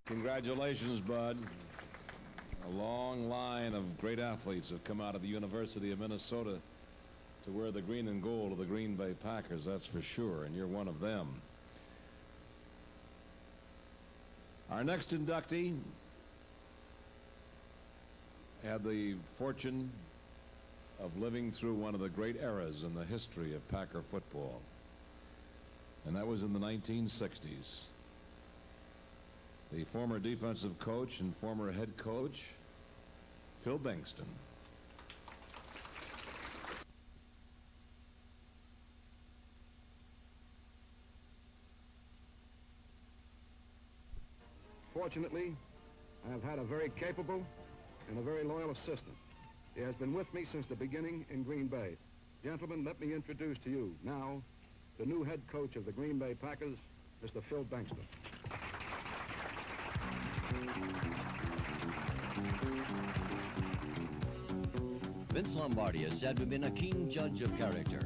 Congratulations, Bud. A long line of great athletes have come out of the University of Minnesota to wear the green and gold of the Green Bay Packers, that's for sure, and you're one of them. Our next inductee had the fortune of living through one of the great eras in the history of Packer football, and that was in the 1960s. The former defensive coach and former head coach, Phil Bengtson. Fortunately, I have had a very capable and a very loyal assistant. He has been with me since the beginning in Green Bay. Gentlemen, let me introduce to you now the new head coach of the Green Bay Packers, Mr. Phil Bengtson. Vince Lombardi is said to have been a keen judge of character.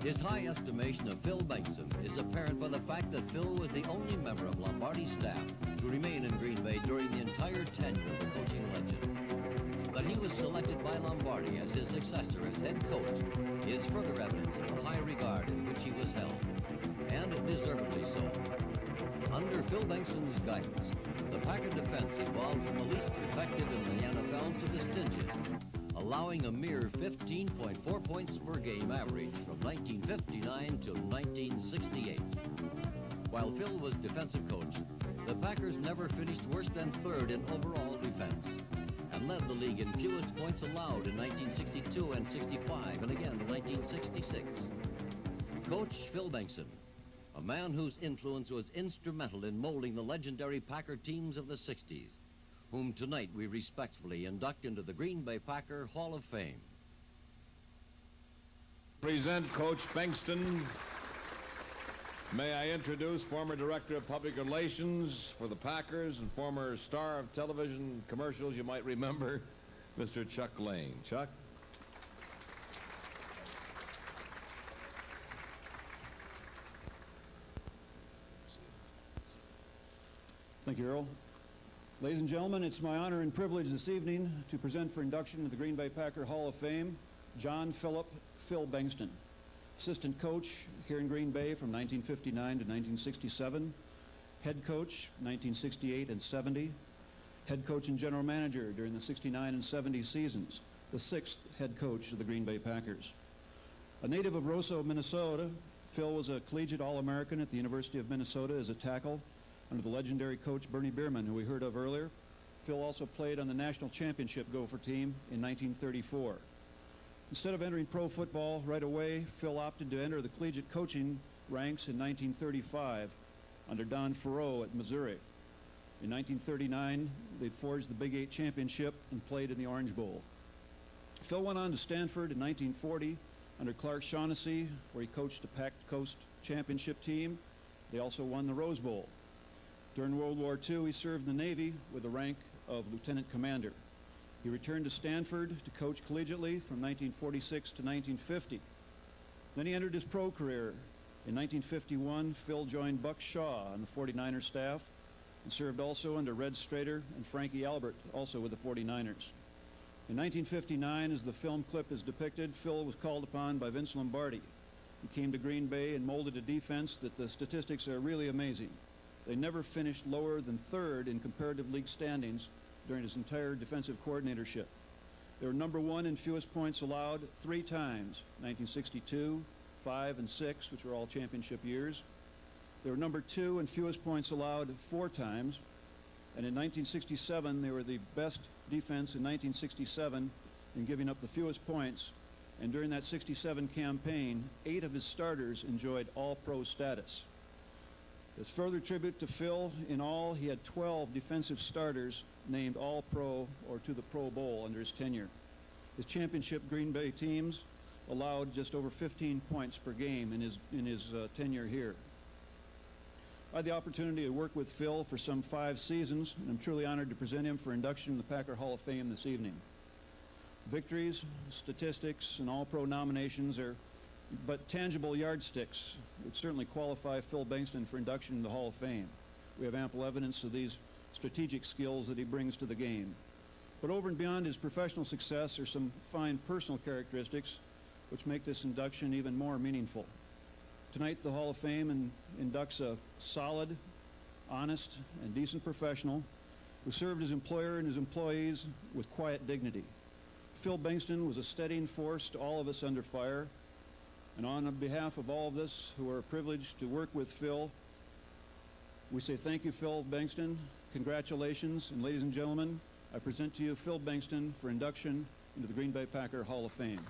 His high estimation of Phil Bengtson is apparent by the fact that Phil was the only member of Lombardi's staff to remain in Green Bay during the entire tenure of the coaching legend. That he was selected by Lombardi as his successor as head coach is further evidence of the high regard in which he was held, and deservedly so. Under Phil Bengtson's guidance, the Packer defense evolved from the least effective in the NFL to the stingiest, allowing a mere 15.4 points per game average from 1959 to 1968. While Phil was defensive coach, the Packers never finished worse than third in overall defense and led the league in fewest points allowed in 1962 and 65 and again in 1966. Coach Phil Bengtson, a man whose influence was instrumental in molding the legendary Packer teams of the 60s, whom tonight we respectfully induct into the Green Bay Packer Hall of Fame. Present Coach Bengtson. May I introduce former Director of Public Relations for the Packers and former star of television commercials you might remember, Mr. Chuck Lane. Chuck? Thank you, Earl. Ladies and gentlemen, it's my honor and privilege this evening to present for induction to the Green Bay Packer Hall of Fame, John Philip Phil Bengtson, assistant coach here in Green Bay from 1959 to 1967, head coach 1968 and 70, head coach and general manager during the 69 and 70 seasons, the sixth head coach of the Green Bay Packers. A native of Roseau, Minnesota, Phil was a collegiate All-American at the University of Minnesota as a tackle under the legendary coach Bernie Bierman, who we heard of earlier. Phil also played on the national championship Gopher team in 1934. Instead of entering pro football right away, Phil opted to enter the collegiate coaching ranks in 1935 under Don Farreau at Missouri. In 1939, they'd forged the Big 8 championship and played in the Orange Bowl. Phil went on to Stanford in 1940 under Clark Shaughnessy, where he coached a Packed Coast championship team. They also won the Rose Bowl. During World War II, he served in the Navy with the rank of lieutenant commander. He returned to Stanford to coach collegiately from 1946 to 1950. Then he entered his pro career. In 1951, Phil joined Buck Shaw on the 49ers staff and served also under Red Strader and Frankie Albert, also with the 49ers. In 1959, as the film clip is depicted, Phil was called upon by Vince Lombardi. He came to Green Bay and molded a defense that the statistics are really amazing. They never finished lower than third in comparative league standings during his entire defensive coordinatorship. They were number one in fewest points allowed 3 times, 1962, 5, and 6, which were all championship years. They were number 2 in fewest points allowed 4 times. And in 1967, they were the best defense in 1967 in giving up the fewest points. And during that 67 campaign, 8 of his starters enjoyed all-pro status. As further tribute to Phil, in all, he had 12 defensive starters named All-Pro or to the Pro Bowl under his tenure. His championship Green Bay teams allowed just over 15 points per game in his tenure here. I had the opportunity to work with Phil for some 5 seasons, and I'm truly honored to present him for induction in the Packer Hall of Fame this evening. Victories, statistics, and All-Pro nominations are but tangible yardsticks would certainly qualify Phil Bengtson for induction in the Hall of Fame. we have ample evidence of these strategic skills that he brings to the game. But over and beyond his professional success are some fine personal characteristics which make this induction even more meaningful. Tonight, the Hall of Fame inducts a solid, honest, and decent professional who served his employer and his employees with quiet dignity. Phil Bengtson was a steadying force to all of us under fire, and on behalf of all of us who are privileged to work with Phil, we say thank you, Phil Bengtson. Congratulations, and ladies and gentlemen, I present to you Phil Bengtson for induction into the Green Bay Packer Hall of Fame.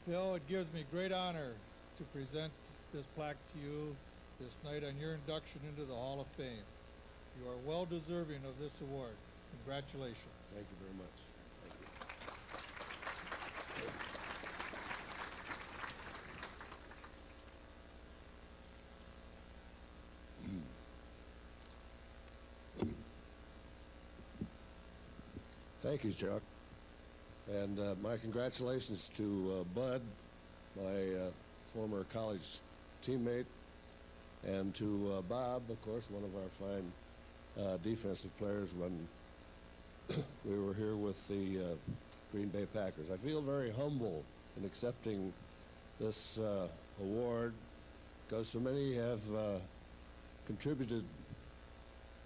Phil, it gives me great honor to present this plaque to you this night on your induction into the Hall of Fame. You are well deserving of this award. Congratulations. Thank you very much. Thank you, Chuck. And my congratulations to Bud, my former college teammate, and to Bob, of course, one of our fine defensive players when we were here with the Green Bay Packers. I feel very humble in accepting this award because so many have contributed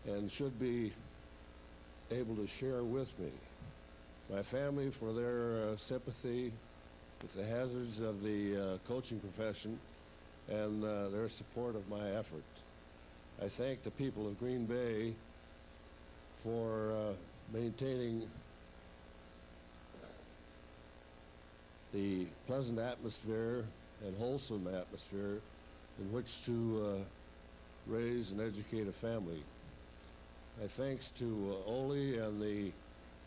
and should be able to share with me. My family for their sympathy with the hazards of the coaching profession and their support of my effort. I thank the people of Green Bay for maintaining the pleasant atmosphere and wholesome atmosphere in which to raise and educate a family. My thanks to Ole and the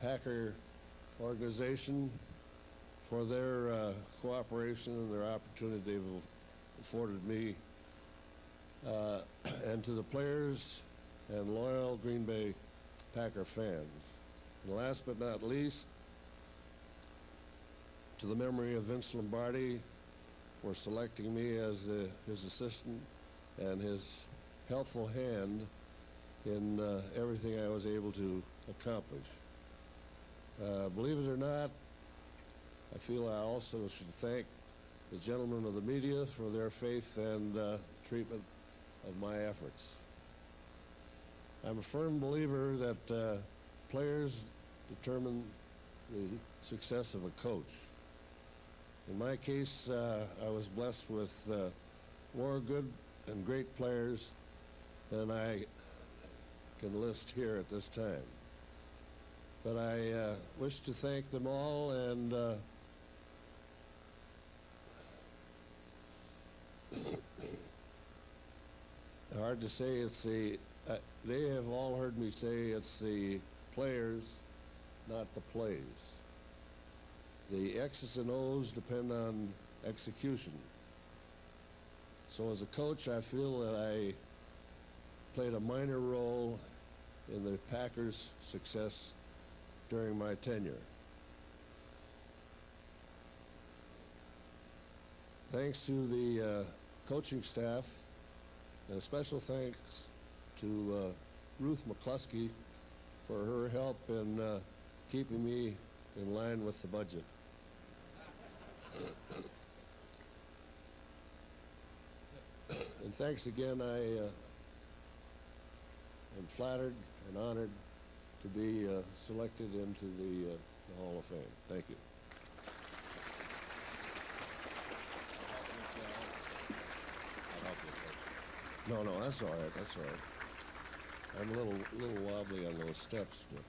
Packer organization for their cooperation and their opportunity they've afforded me, and to the players and loyal Green Bay Packer fans. And last but not least, to the memory of Vince Lombardi for selecting me as his assistant and his helpful hand in everything I was able to accomplish. Believe it or not, I feel I also should thank the gentlemen of the media for their faith and treatment of my efforts. I'm a firm believer that players determine the success of a coach. In my case, I was blessed with more good and great players than I can list here at this time. But I wish to thank them all, and hard to say it's the, they have all heard me say it's the players, not the plays. The X's and O's depend on execution. So as a coach, I feel that I played a minor role in the Packers' success during my tenure. Thanks to the coaching staff, and a special thanks to Ruth McCluskey for her help in keeping me in line with the budget. And thanks again, I am flattered and honored to be selected into the Hall of Fame. Thank you. No, that's all right. That's all right. I'm a little wobbly on those steps, but